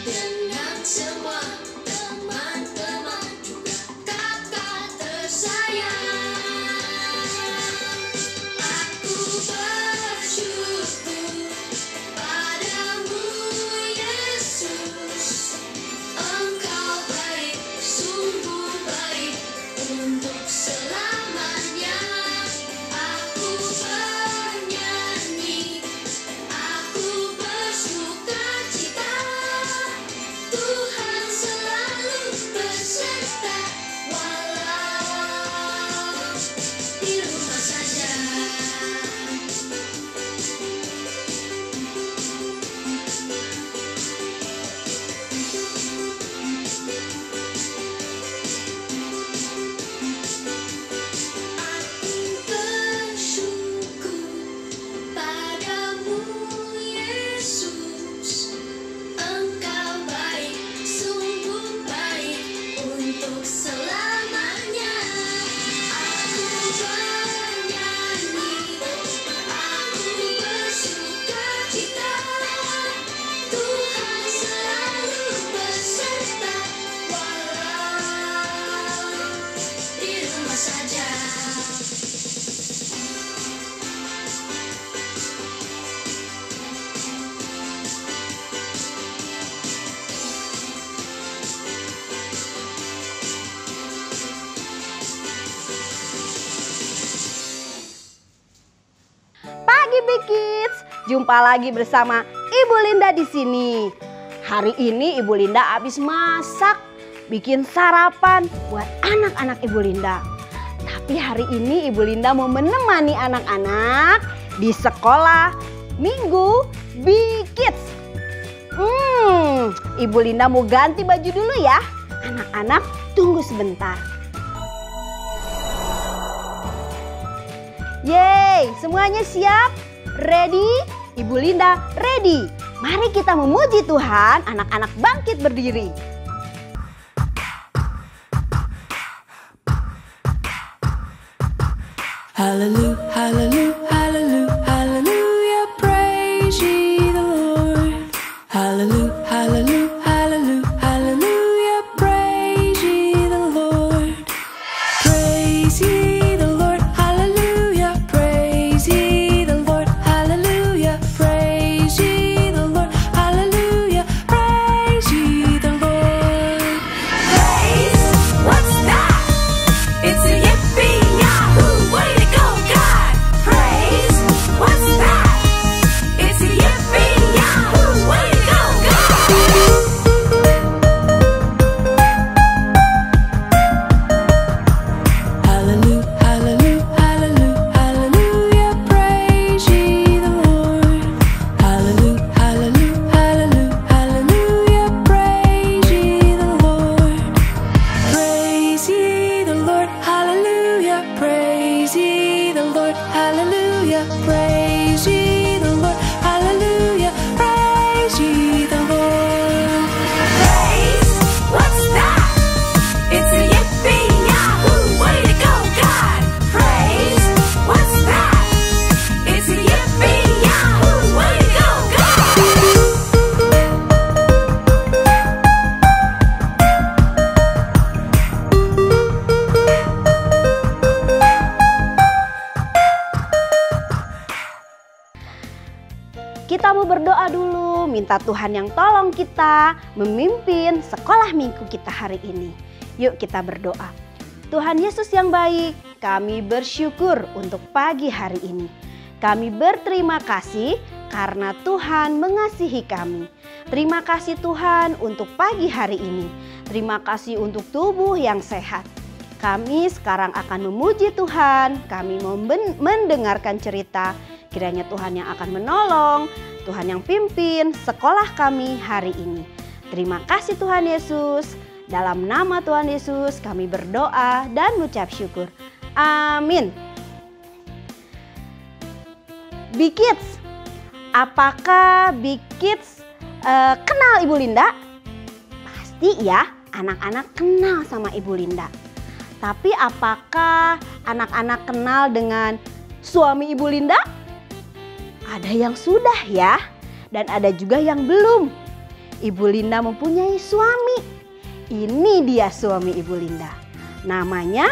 dengan semua teman-teman juga kakak tersayang. Aku bersyukur padamu Yesus, Engkau baik, sungguh baik untuk selamanya. Aku bernyanyi, aku bersukacita, Tuhan selalu beserta walau di rumah saja. Aku bersyukur padamu Yesus, Engkau baik, sungguh baik untuk selamanya. Aku bernyanyi, aku bersukacita, Tuhan selalu beserta walau di rumah saja. Pagi Big Kids, jumpa lagi bersama Ibu Linda di sini. Hari ini Ibu Linda habis masak, bikin sarapan buat anak-anak Ibu Linda. Tapi hari ini Ibu Linda mau menemani anak-anak di sekolah Minggu Big Kids. Ibu Linda mau ganti baju dulu ya. Anak-anak tunggu sebentar. Yeay, semuanya siap? Ready? Ibu Linda ready. Mari kita memuji Tuhan, anak-anak bangkit berdiri. Hallelujah, hallelujah, hallelujah, hallelujah, praise ye the Lord. Hallelujah, hallelujah, hallelujah, hallelujah, praise ye the Lord. Praise ye the Lord, hallelujah, praise ye the Lord, hallelujah, praise ye the Lord, hallelujah, praise ye the Lord. Praise, what's that? It's a yippee yahoo, way to go God. Praise, what's that? It's a yippee yahoo, way to go God. Hallelujah, hallelujah, hallelujah, hallelujah, praise ye the Lord. Hallelujah, hallelujah, hallelujah, hallelujah, praise ye the Lord. Praise ye the Lord, hallelujah, praise ye the Lord, hallelujah, praise ye the Lord, hallelujah, praise ye the Lord. Praise, what's that? It's a yippee yahoo, way to go God. Praise, what's that? It's a yippee yahoo, way to go God. Kita mau berdoa dulu, minta Tuhan yang tolong kita memimpin sekolah minggu kita hari ini. Yuk kita berdoa. Tuhan Yesus yang baik, kami bersyukur untuk pagi hari ini. Kami berterima kasih karena Tuhan mengasihi kami. Terima kasih Tuhan untuk pagi hari ini. Terima kasih untuk tubuh yang sehat. Kami sekarang akan memuji Tuhan, kami mau mendengarkan cerita. Kiranya Tuhan yang akan menolong, Tuhan yang pimpin sekolah kami hari ini. Terima kasih Tuhan Yesus. Dalam nama Tuhan Yesus kami berdoa dan mengucap syukur. Amin. Big Kids, apakah Big Kids kenal Ibu Linda? Pasti ya, anak-anak kenal sama Ibu Linda. Tapi apakah anak-anak kenal dengan suami Ibu Linda? Ada yang sudah ya, dan ada juga yang belum. Ibu Linda mempunyai suami. Ini dia suami Ibu Linda. Namanya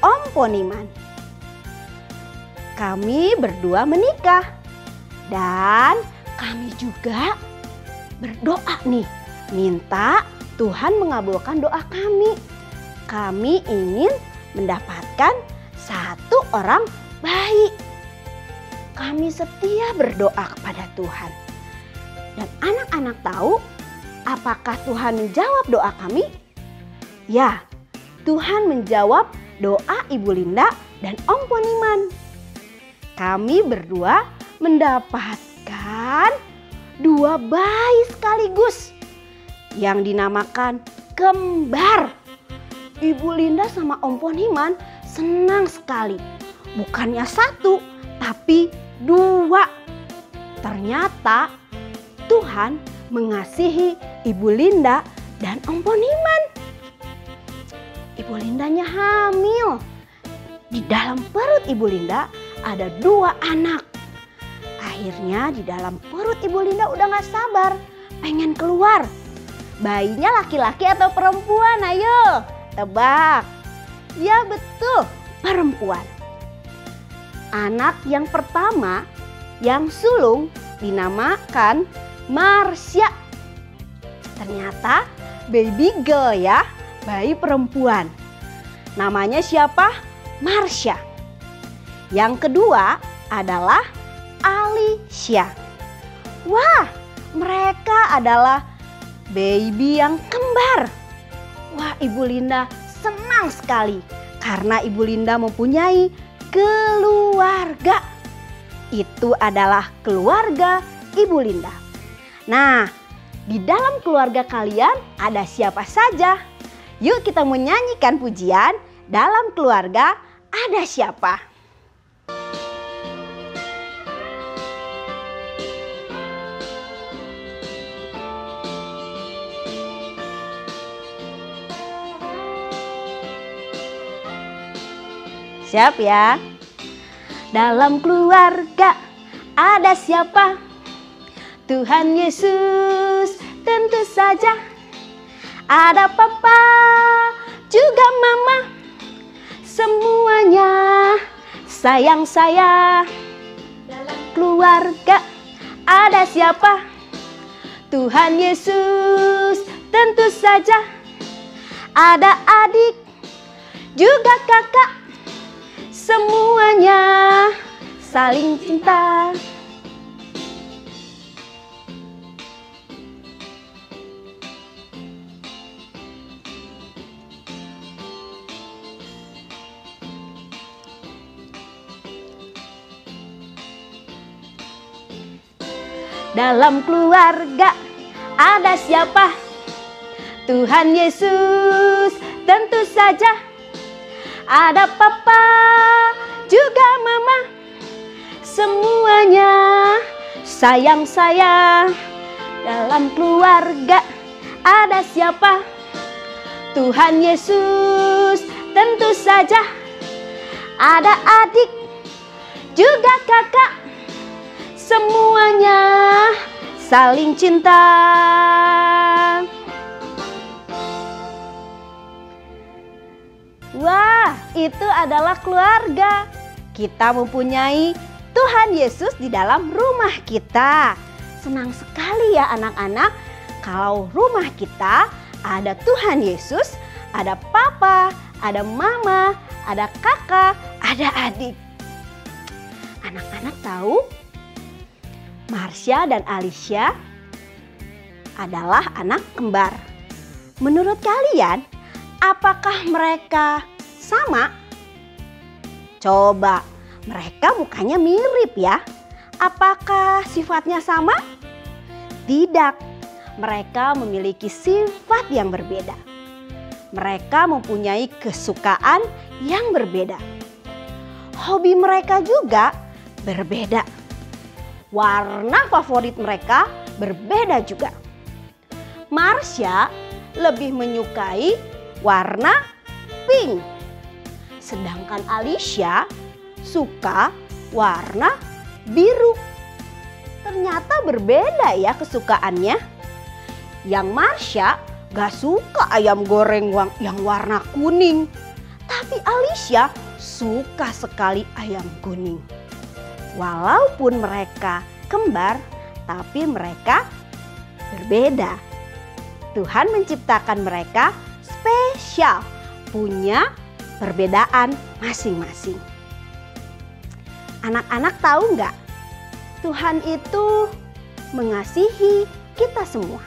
Om Poniman. Kami berdua menikah. Dan kami juga berdoa nih, minta Tuhan mengabulkan doa kami. Kami ingin mendapatkan satu orang bayi. Kami setia berdoa kepada Tuhan. Dan anak-anak tahu apakah Tuhan menjawab doa kami? Ya, Tuhan menjawab doa Ibu Linda dan Om Poniman. Kami berdua mendapatkan 2 bayi sekaligus yang dinamakan kembar. Ibu Linda sama Om Poniman senang sekali. Bukannya 1, tapi 2. Ternyata Tuhan mengasihi Ibu Linda dan Om Poniman. Ibu Lindanya hamil. Di dalam perut Ibu Linda ada 2 anak. Akhirnya di dalam perut Ibu Linda udah gak sabar, pengen keluar. Bayinya laki-laki atau perempuan? Ayo tebak. Ya betul, perempuan. Anak yang pertama yang sulung dinamakan Marsha. Ternyata baby girl ya, bayi perempuan. Namanya siapa? Marsha. Yang kedua adalah Alicia. Wah, mereka adalah baby yang kembar. Wah, Ibu Linda senang sekali karena Ibu Linda mempunyai keluarga. Itu adalah keluarga Ibu Linda. Nah, di dalam keluarga kalian ada siapa saja? Yuk kita menyanyikan pujian dalam keluarga ada siapa? Siap ya? Dalam keluarga ada siapa? Tuhan Yesus tentu saja. Ada papa juga mama. Semuanya sayang saya. Dalam keluarga ada siapa? Tuhan Yesus tentu saja. Ada adik juga kakak. Semuanya saling cinta. Dalam keluarga ada siapa? Tuhan Yesus tentu saja. Ada papa juga mama. Semuanya sayang saya. Dalam keluarga ada siapa? Tuhan Yesus tentu saja. Ada adik juga kakak. Semuanya saling cinta. Wah, itu adalah keluarga. Kita mempunyai Tuhan Yesus di dalam rumah kita. Senang sekali ya anak-anak kalau rumah kita ada Tuhan Yesus, ada papa, ada mama, ada kakak, ada adik. Anak-anak tahu Marsha dan Alicia adalah anak kembar. Menurut kalian, apakah mereka sama? Coba, mereka mukanya mirip ya. Apakah sifatnya sama? Tidak, mereka memiliki sifat yang berbeda. Mereka mempunyai kesukaan yang berbeda. Hobi mereka juga berbeda. Warna favorit mereka berbeda juga. Marsha lebih menyukai warna pink. Sedangkan Alicia suka warna biru. Ternyata berbeda ya kesukaannya. Yang Marsha gak suka ayam goreng yang warna kuning. Tapi Alicia suka sekali ayam kuning. Walaupun mereka kembar, tapi mereka berbeda. Tuhan menciptakan mereka spesial, punya perbedaan masing-masing. Anak-anak tahu nggak? Tuhan itu mengasihi kita semua.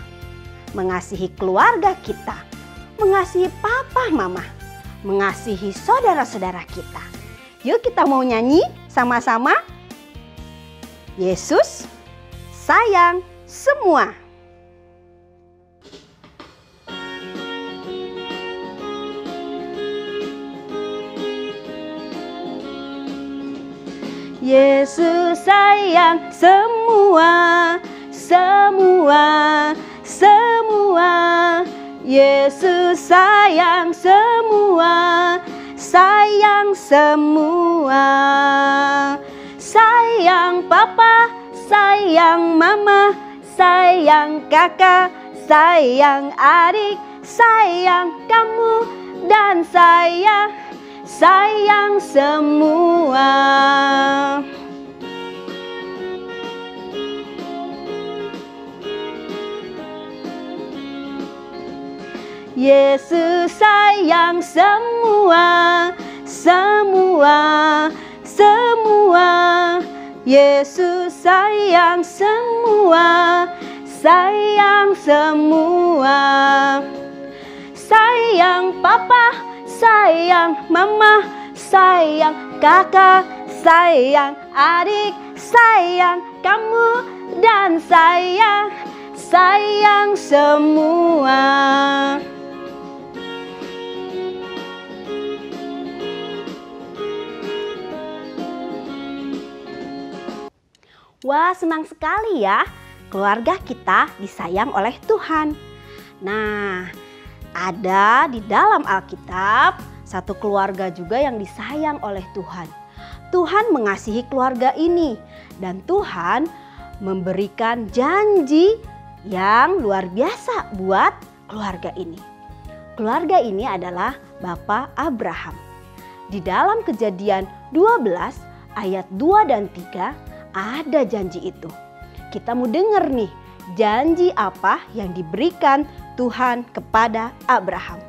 Mengasihi keluarga kita. Mengasihi papa mama. Mengasihi saudara-saudara kita. Yuk kita mau nyanyi sama-sama. Yesus sayang semua. Yesus sayang semua, semua, semua. Yesus sayang semua, sayang semua. Sayang papa, sayang mama, sayang kakak, sayang adik, sayang kamu dan saya. Sayang semua. Yesus sayang semua, semua, semua. Yesus sayang semua, sayang semua. Sayang papa, sayang mama, sayang kakak, sayang adik, sayang kamu dan saya. Sayang semua. Wah, senang sekali ya keluarga kita disayang oleh Tuhan. Nah, ada di dalam Alkitab satu keluarga juga yang disayang oleh Tuhan. Tuhan mengasihi keluarga ini dan Tuhan memberikan janji yang luar biasa buat keluarga ini. Keluarga ini adalah Bapak Abraham. Di dalam Kejadian 12 ayat 2 dan 3 ada janji itu. Kita mau dengar nih janji apa yang diberikan Tuhan kepada Abraham.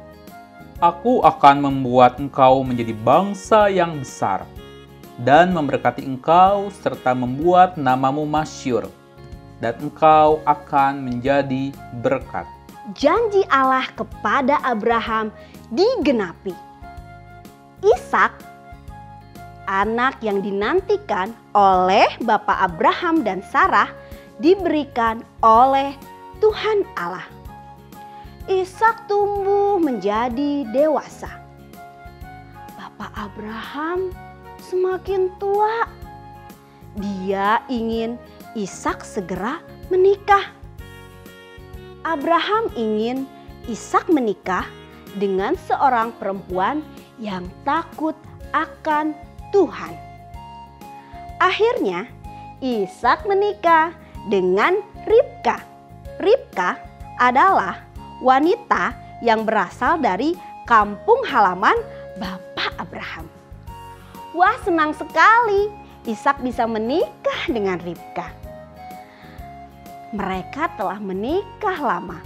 Aku akan membuat engkau menjadi bangsa yang besar dan memberkati engkau serta membuat namamu masyhur dan engkau akan menjadi berkat. Janji Allah kepada Abraham digenapi. Ishak, anak yang dinantikan oleh Bapak Abraham dan Sarah, diberikan oleh Tuhan Allah. Ishak tumbuh menjadi dewasa. Bapak Abraham semakin tua. Dia ingin Ishak segera menikah. Abraham ingin Ishak menikah dengan seorang perempuan yang takut akan Tuhan. Akhirnya Ishak menikah dengan Ribka. Ribka adalah wanita yang berasal dari kampung halaman Bapak Abraham. Wah, senang sekali Ishak bisa menikah dengan Ribka. Mereka telah menikah lama,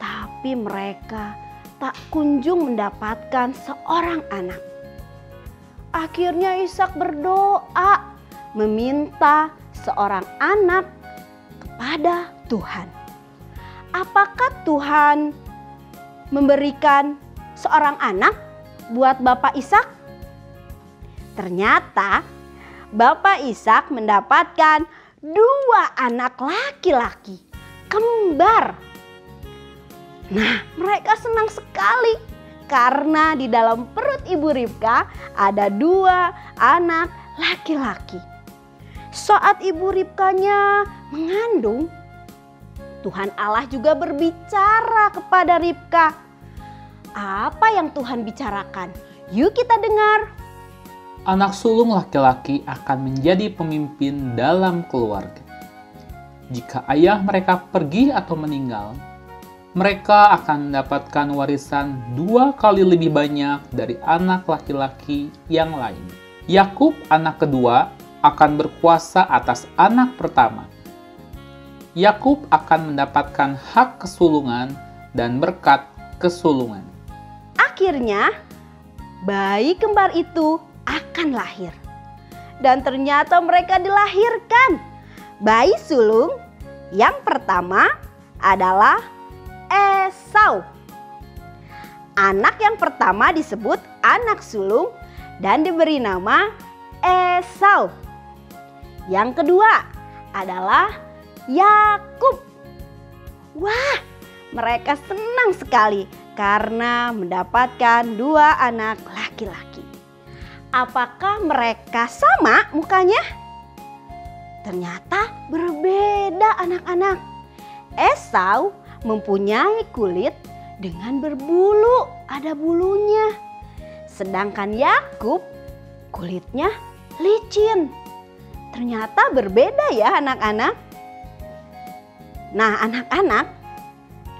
tapi mereka tak kunjung mendapatkan seorang anak. Akhirnya Ishak berdoa meminta seorang anak kepada Tuhan. Apakah Tuhan memberikan seorang anak buat Bapak Ishak? Ternyata Bapak Ishak mendapatkan 2 anak laki-laki kembar. Nah, mereka senang sekali karena di dalam perut Ibu Ribka ada 2 anak laki-laki. Saat Ibu Ribkanya mengandung, Tuhan Allah juga berbicara kepada Ribka. Apa yang Tuhan bicarakan? Yuk kita dengar. Anak sulung laki-laki akan menjadi pemimpin dalam keluarga. Jika ayah mereka pergi atau meninggal, mereka akan mendapatkan warisan 2 kali lebih banyak dari anak laki-laki yang lain. Yakub, anak kedua, akan berkuasa atas anak pertama. Yakub akan mendapatkan hak kesulungan dan berkat kesulungan. Akhirnya, bayi kembar itu akan lahir. Dan ternyata mereka dilahirkan. Bayi sulung yang pertama adalah Esau. Anak yang pertama disebut anak sulung dan diberi nama Esau. Yang kedua adalah Yakub. Wah, mereka senang sekali karena mendapatkan 2 anak laki-laki. Apakah mereka sama mukanya? Ternyata berbeda anak-anak. Esau mempunyai kulit dengan berbulu, ada bulunya. Sedangkan Yakub kulitnya licin. Ternyata berbeda ya anak-anak. Nah anak-anak,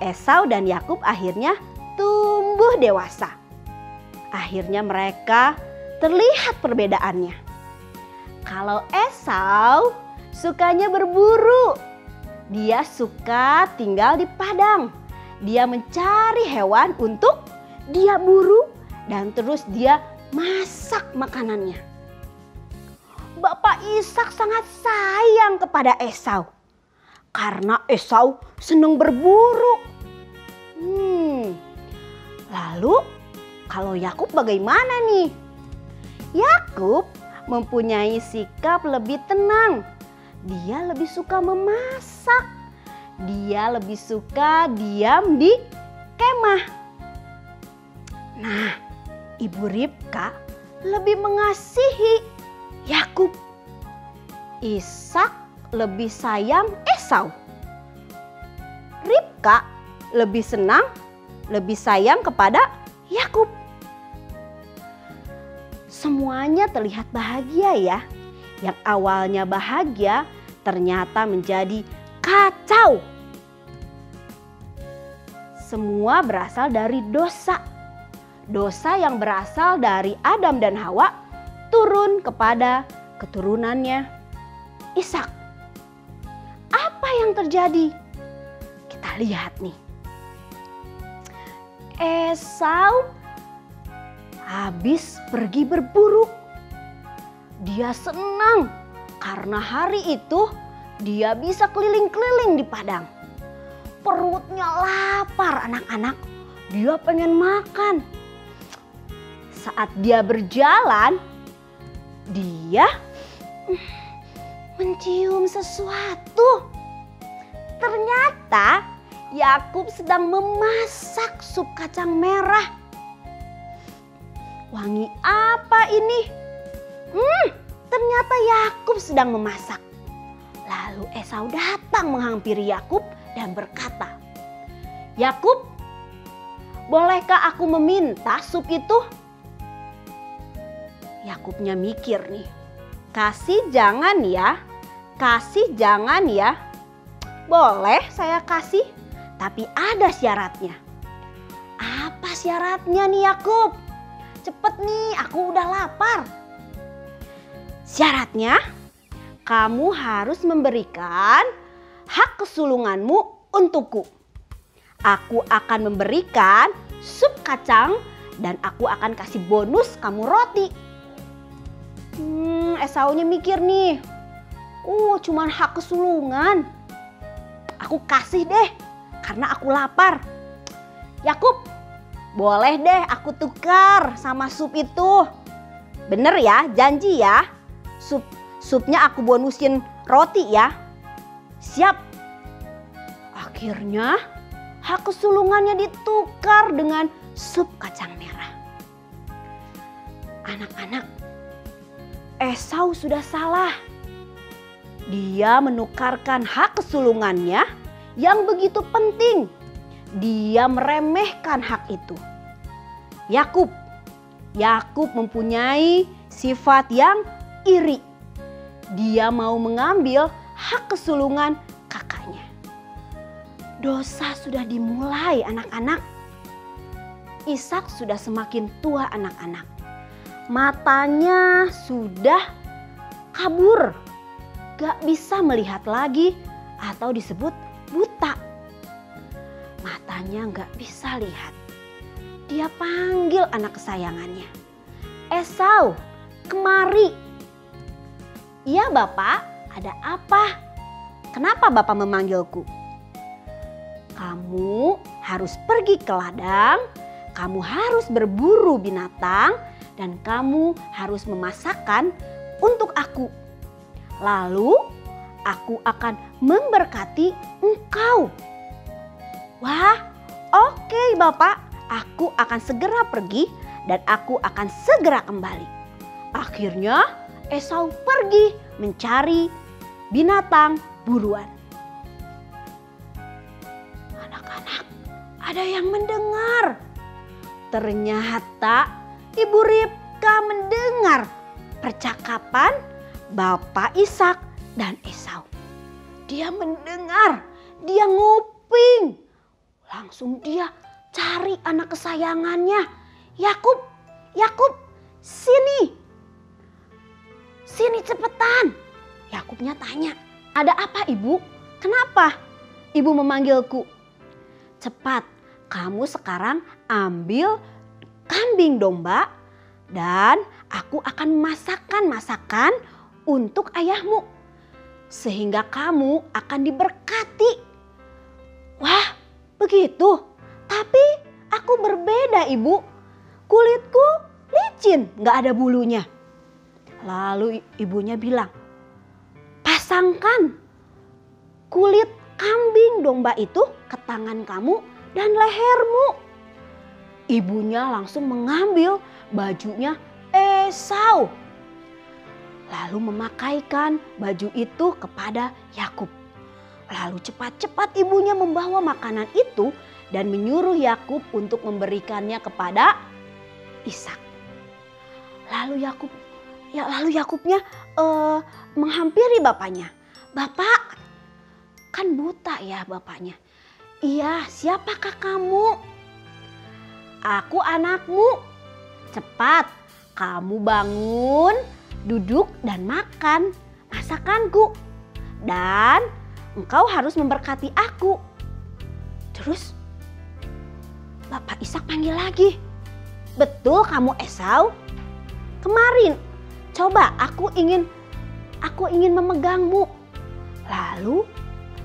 Esau dan Yakub akhirnya tumbuh dewasa. Akhirnya mereka terlihat perbedaannya. Kalau Esau sukanya berburu. Dia suka tinggal di padang. Dia mencari hewan untuk dia buru dan terus dia masak makanannya. Bapak Ishak sangat sayang kepada Esau karena Esau senang berburu. Lalu kalau Yakub bagaimana nih? Yakub mempunyai sikap lebih tenang. Dia lebih suka memasak. Dia lebih suka diam di kemah. Nah, Ibu Ribka lebih mengasihi Yakub. Ishak lebih sayang Esau. Ribka lebih senang, lebih sayang kepada Yakub. Semuanya terlihat bahagia ya. Yang awalnya bahagia ternyata menjadi kacau. Semua berasal dari dosa. Dosa yang berasal dari Adam dan Hawa turun kepada keturunannya Ishak. Apa yang terjadi? Kita lihat nih. Esau habis pergi berburu. Dia senang karena hari itu dia bisa keliling-keliling di padang. Perutnya lapar anak-anak. Dia pengen makan. Saat dia berjalan, dia mencium sesuatu. Ternyata Yakub sedang memasak sup kacang merah. Wangi apa ini? Ternyata Yakub sedang memasak. Lalu Esau datang menghampiri Yakub dan berkata, "Yakub, bolehkah aku meminta sup itu?" Yakubnya mikir nih, kasih jangan ya. Boleh saya kasih, tapi ada syaratnya. Apa syaratnya nih Yakub? Cepet nih, aku udah lapar. Syaratnya, kamu harus memberikan hak kesulunganmu untukku. Aku akan memberikan sup kacang dan aku akan kasih bonus kamu roti. Esaunya mikir nih, cuman hak kesulungan. Aku kasih deh karena aku lapar. Yakub, boleh deh aku tukar sama sup itu. Bener ya, janji ya. Supnya aku bonusin roti ya. Siap. Akhirnya hak kesulungannya ditukar dengan sup kacang merah. Anak-anak, Esau sudah salah. Dia menukarkan hak kesulungannya yang begitu penting. Dia meremehkan hak itu. Yakub mempunyai sifat yang iri. Dia mau mengambil hak kesulungan kakaknya. dosa sudah dimulai anak-anak. Ishak sudah semakin tua anak-anak. Matanya sudah kabur, gak bisa melihat lagi atau disebut buta. Matanya gak bisa lihat. Dia panggil anak kesayangannya, Esau, kemari. Iya Bapak, ada apa? Kenapa Bapak memanggilku? Kamu harus pergi ke ladang, kamu harus berburu binatang, dan kamu harus memasakkan untuk aku. Lalu aku akan memberkati engkau. Wah, oke Bapak, aku akan segera pergi dan aku akan segera kembali. Akhirnya Esau pergi mencari binatang buruan. Anak-anak, ada yang mendengar. Ternyata Ibu Ribka mendengar percakapan Bapak Ishak dan Esau. Dia mendengar, dia nguping. Langsung dia cari anak kesayangannya. Yakub, Yakub, sini. Sini cepetan. Yakubnya tanya, ada apa ibu? Kenapa ibu memanggilku? Cepat, kamu sekarang ambil kambing domba dan aku akan memasakkan masakan untuk ayahmu. Sehingga kamu akan diberkati. Wah, begitu. Tapi aku berbeda ibu. Kulitku licin, gak ada bulunya. Lalu ibunya bilang, pasangkan kulit kambing domba itu ke tangan kamu dan lehermu. Ibunya langsung mengambil bajunya Esau. Lalu memakaikan baju itu kepada Yakub. Lalu cepat-cepat ibunya membawa makanan itu dan menyuruh Yakub untuk memberikannya kepada Ishak. Lalu Yakubnya menghampiri bapaknya. Bapak, kan buta ya bapaknya. Iya, siapakah kamu? Aku anakmu. Cepat, kamu bangun, duduk dan makan masakanku. Dan engkau harus memberkati aku. Terus Bapak Ishak panggil lagi. Betul kamu Esau? Kemarin, coba aku ingin memegangmu. Lalu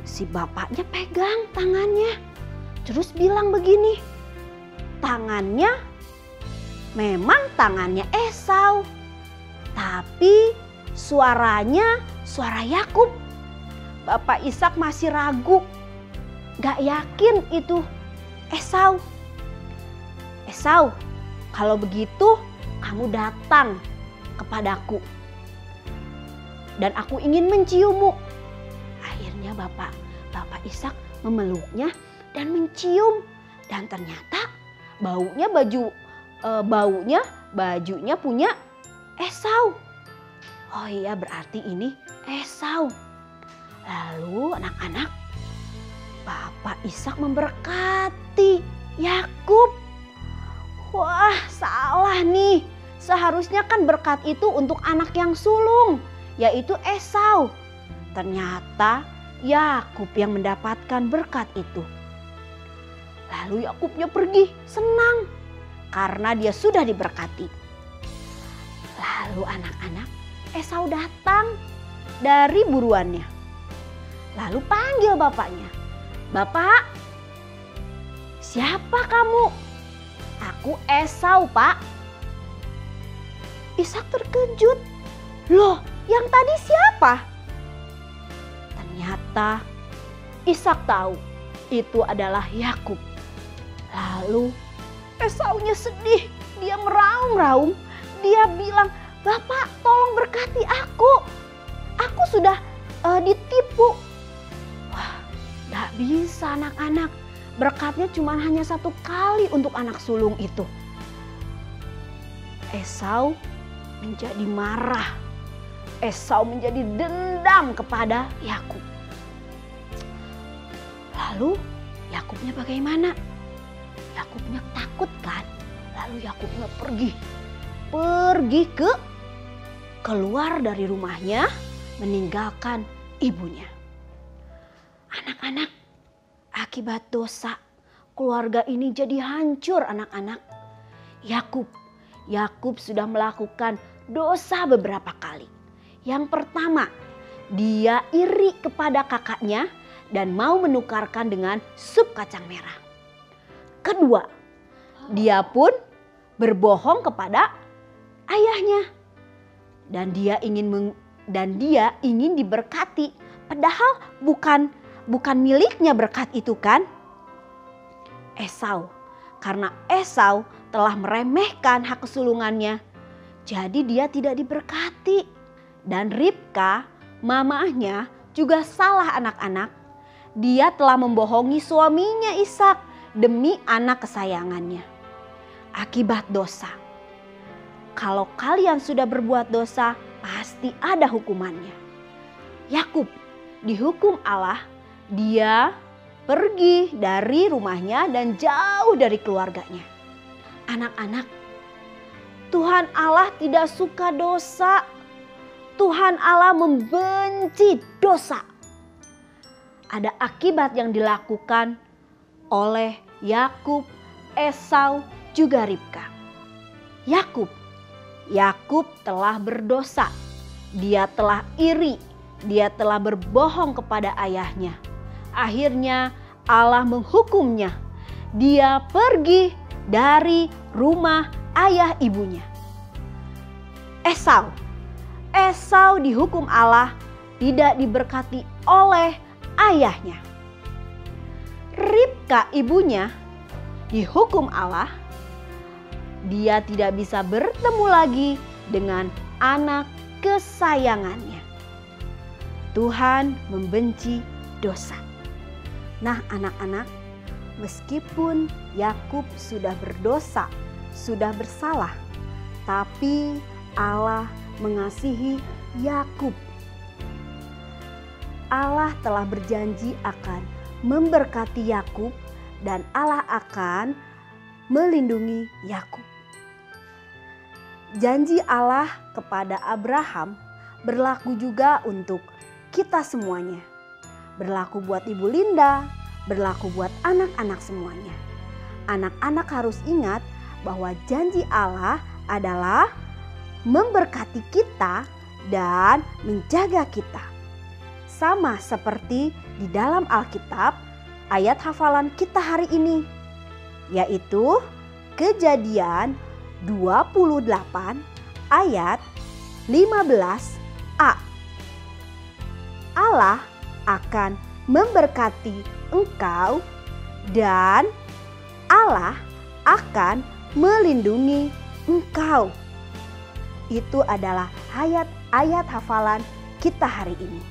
si bapaknya pegang tangannya. Terus bilang begini, tangannya memang tangannya Esau. Tapi suaranya suara Yakub. Bapak Ishak masih ragu. Gak yakin itu Esau. Esau, kalau begitu kamu datang kepadaku. Dan aku ingin menciummu. Akhirnya Bapak Ishak memeluknya dan mencium. Dan ternyata bajunya punya Esau. Oh iya, berarti ini Esau. Lalu anak-anak, Bapak Ishak memberkati Yakub. Wah, salah nih. Seharusnya kan berkat itu untuk anak yang sulung, yaitu Esau. Ternyata Yakub yang mendapatkan berkat itu. Lalu Yakubnya pergi senang karena dia sudah diberkati. Lalu anak-anak, Esau datang dari buruannya. Lalu panggil bapaknya. Bapak, siapa kamu? Aku Esau, Pak. Ishak terkejut. Loh, yang tadi siapa? Ternyata Ishak tahu itu adalah Yakub. Lalu Esaunya sedih, dia meraung-raung. Dia bilang, Bapak tolong berkati aku. Aku sudah ditipu. Wah, gak bisa anak-anak. Berkatnya cuma hanya satu kali untuk anak sulung itu. Esau menjadi marah. Esau menjadi dendam kepada Yakub. Lalu Yakubnya bagaimana? Yakubnya takut kan? Lalu Yakubnya pergi keluar dari rumahnya, meninggalkan ibunya. Anak-anak, akibat dosa keluarga ini jadi hancur anak-anak. Yakub sudah melakukan dosa beberapa kali. Yang pertama, dia iri kepada kakaknya dan mau menukarkan dengan sup kacang merah. Kedua, dia pun berbohong kepada ayahnya. Dan dia ingin diberkati, padahal bukan miliknya berkat itu kan? Esau, karena Esau telah meremehkan hak kesulungannya, jadi dia tidak diberkati. Dan Ribka, mamahnya, juga salah anak-anak. Dia telah membohongi suaminya Ishak demi anak kesayangannya. Akibat dosa. Kalau kalian sudah berbuat dosa, pasti ada hukumannya. Yakub dihukum Allah, dia pergi dari rumahnya dan jauh dari keluarganya. Anak-anak, Tuhan Allah tidak suka dosa. Tuhan Allah membenci dosa. Ada akibat yang dilakukan oleh Yakub, Esau, juga Ribka. Yakub telah berdosa. Dia telah iri. Dia telah berbohong kepada ayahnya. Akhirnya Allah menghukumnya. Dia pergi dari rumah ayah ibunya. Esau dihukum Allah, tidak diberkati oleh ayahnya. Ribka ibunya dihukum Allah. Dia tidak bisa bertemu lagi dengan anak kesayangannya. Tuhan membenci dosa. Nah anak-anak, meskipun Yakub sudah berdosa, sudah bersalah, tapi Allah mengasihi Yakub. Allah telah berjanji akan memberkati Yakub dan Allah akan melindungi Yakub. Janji Allah kepada Abraham berlaku juga untuk kita semuanya. Berlaku buat Ibu Linda, berlaku buat anak-anak semuanya. Anak-anak harus ingat bahwa janji Allah adalah memberkati kita dan menjaga kita. Sama seperti di dalam Alkitab, ayat hafalan kita hari ini, yaitu Kejadian 28 ayat 15a. Allah akan memberkati engkau dan Allah akan melindungi engkau. Itu adalah ayat hafalan kita hari ini.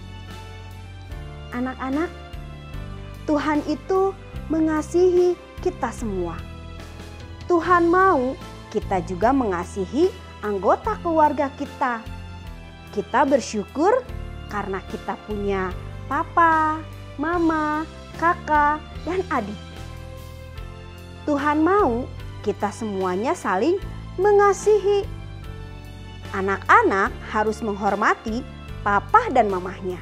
Anak-anak, Tuhan itu mengasihi kita semua. Tuhan mau kita juga mengasihi anggota keluarga kita. Kita bersyukur karena kita punya papa, mama, kakak, dan adik. Tuhan mau kita semuanya saling mengasihi. Anak-anak harus menghormati papa dan mamahnya.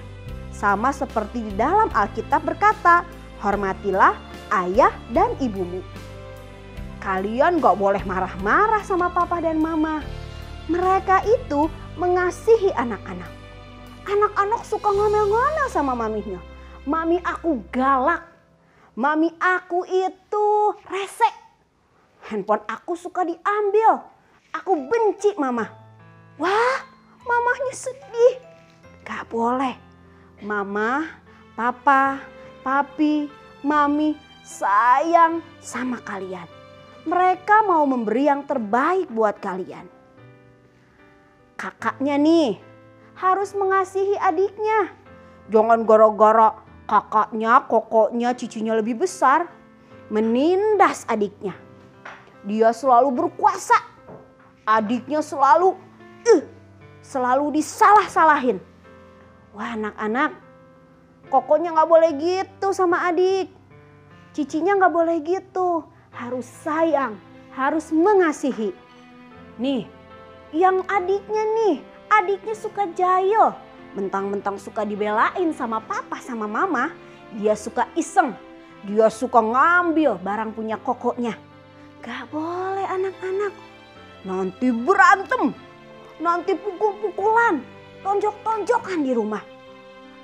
Sama seperti di dalam Alkitab berkata, hormatilah ayah dan ibumu. Kalian gak boleh marah-marah sama papa dan mama. Mereka itu mengasihi anak-anak. Anak-anak suka ngomel-ngomel sama maminya. Mami aku galak. Mami aku itu rese. Handphone aku suka diambil. Aku benci mama. Wah, mamahnya sedih. Gak boleh. Mama, papa, papi, mami sayang sama kalian. Mereka mau memberi yang terbaik buat kalian. Kakaknya nih harus mengasihi adiknya. Jangan gara-gara kakaknya, kokoknya, cucunya lebih besar menindas adiknya. Dia selalu berkuasa. Adiknya selalu disalah-salahin. Wah anak-anak, kokoknya gak boleh gitu sama adik. Cicinya nggak boleh gitu, harus sayang, harus mengasihi. Nih, yang adiknya suka jahil. Mentang-mentang suka dibelain sama papa sama mama, dia suka iseng. Dia suka ngambil barang punya kokonya. Gak boleh anak-anak. Nanti berantem, nanti pukul-pukulan, tonjok-tonjokan di rumah.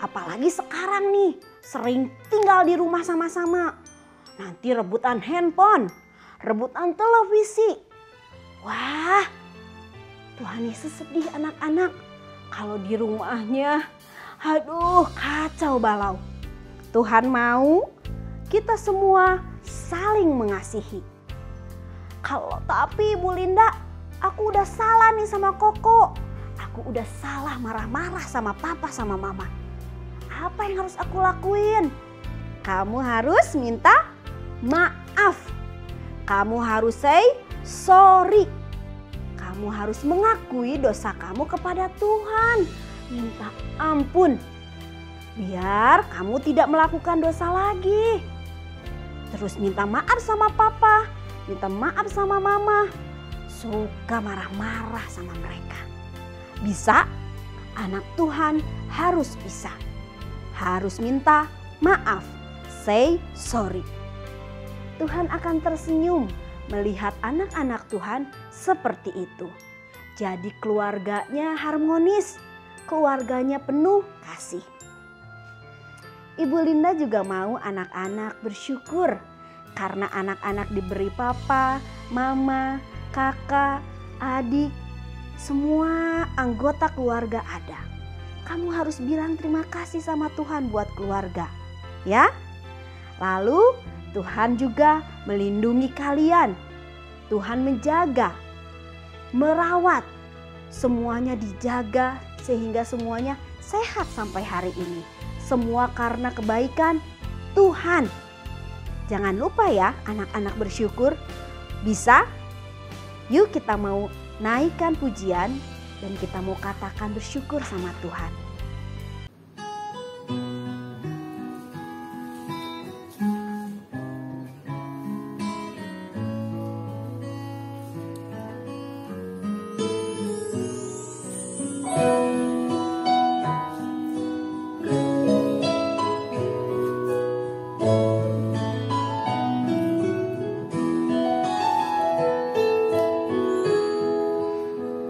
Apalagi sekarang nih, sering tinggal di rumah sama-sama. Nanti rebutan handphone, rebutan televisi. Wah, Tuhan Yesus sedih anak-anak. Kalau di rumahnya, aduh kacau balau. Tuhan mau kita semua saling mengasihi. Kalau tapi Bu Linda, aku udah salah nih sama Koko. Aku udah salah marah-marah sama papa sama mama. Apa yang harus aku lakuin? Kamu harus minta maaf. Kamu harus say sorry. Kamu harus mengakui dosa kamu kepada Tuhan. Minta ampun. Biar kamu tidak melakukan dosa lagi. Terus minta maaf sama papa. Minta maaf sama mama. Suka marah-marah sama mereka. Bisa? Anak Tuhan harus bisa. Harus minta maaf. Say sorry. Tuhan akan tersenyum melihat anak-anak Tuhan seperti itu. Jadi keluarganya harmonis, keluarganya penuh kasih. Ibu Linda juga mau anak-anak bersyukur karena anak-anak diberi papa, mama, kakak, adik, semua anggota keluarga ada. Kamu harus bilang terima kasih sama Tuhan buat keluarga, ya. Lalu Tuhan juga melindungi kalian. Tuhan menjaga, merawat, semuanya dijaga sehingga semuanya sehat sampai hari ini. Semua karena kebaikan Tuhan. Jangan lupa ya anak-anak bersyukur. Bisa? Yuk kita mau naikkan pujian dan kita mau katakan bersyukur sama Tuhan.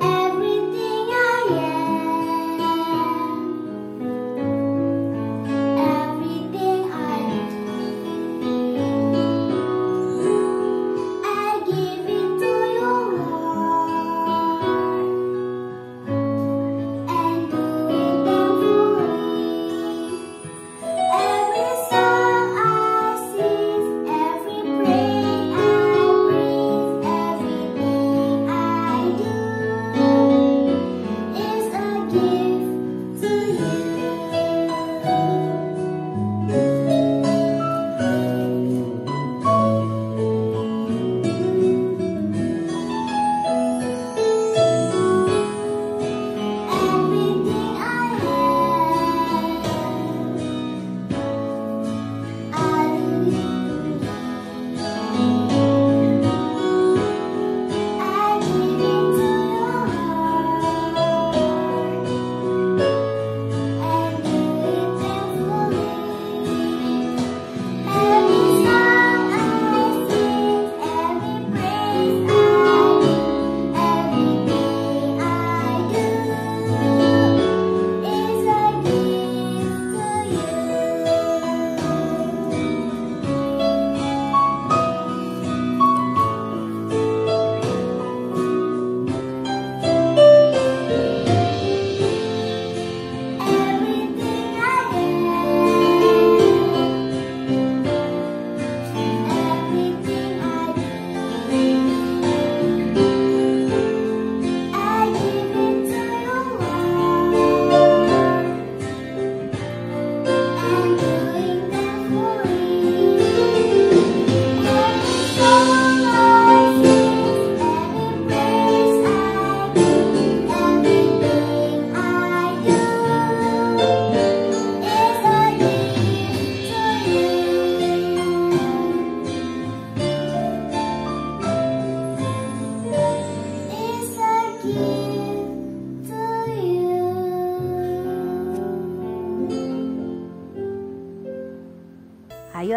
Everything I am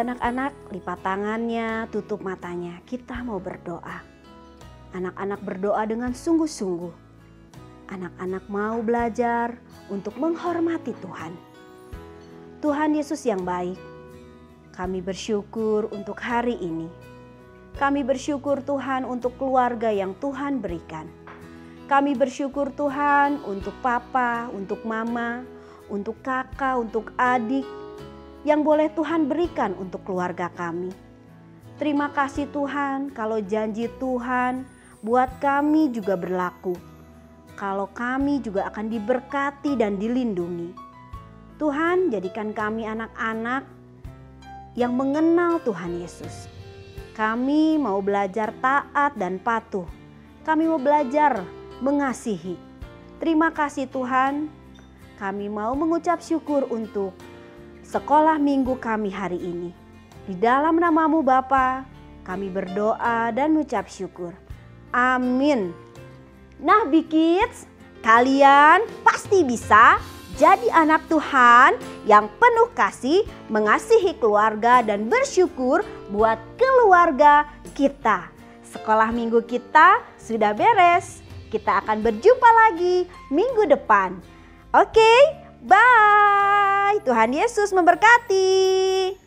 anak-anak lipat tangannya, tutup matanya. Kita mau berdoa. Anak-anak berdoa dengan sungguh-sungguh. Anak-anak mau belajar untuk menghormati Tuhan. Tuhan Yesus yang baik, kami bersyukur untuk hari ini. Kami bersyukur Tuhan untuk keluarga yang Tuhan berikan. Kami bersyukur Tuhan untuk papa, untuk mama, untuk kakak, untuk adik yang boleh Tuhan berikan untuk keluarga kami. Terima kasih Tuhan kalau janji Tuhan buat kami juga berlaku. Kalau kami juga akan diberkati dan dilindungi. Tuhan, jadikan kami anak-anak yang mengenal Tuhan Yesus. Kami mau belajar taat dan patuh. Kami mau belajar mengasihi. Terima kasih Tuhan. Kami mau mengucap syukur untuk sekolah minggu kami hari ini. Di dalam nama-Mu Bapa, kami berdoa dan mengucap syukur. Amin. Nah, Bikids, kalian pasti bisa jadi anak Tuhan yang penuh kasih, mengasihi keluarga dan bersyukur buat keluarga kita. Sekolah minggu kita sudah beres. Kita akan berjumpa lagi minggu depan. Oke, bye. Tuhan Yesus memberkati.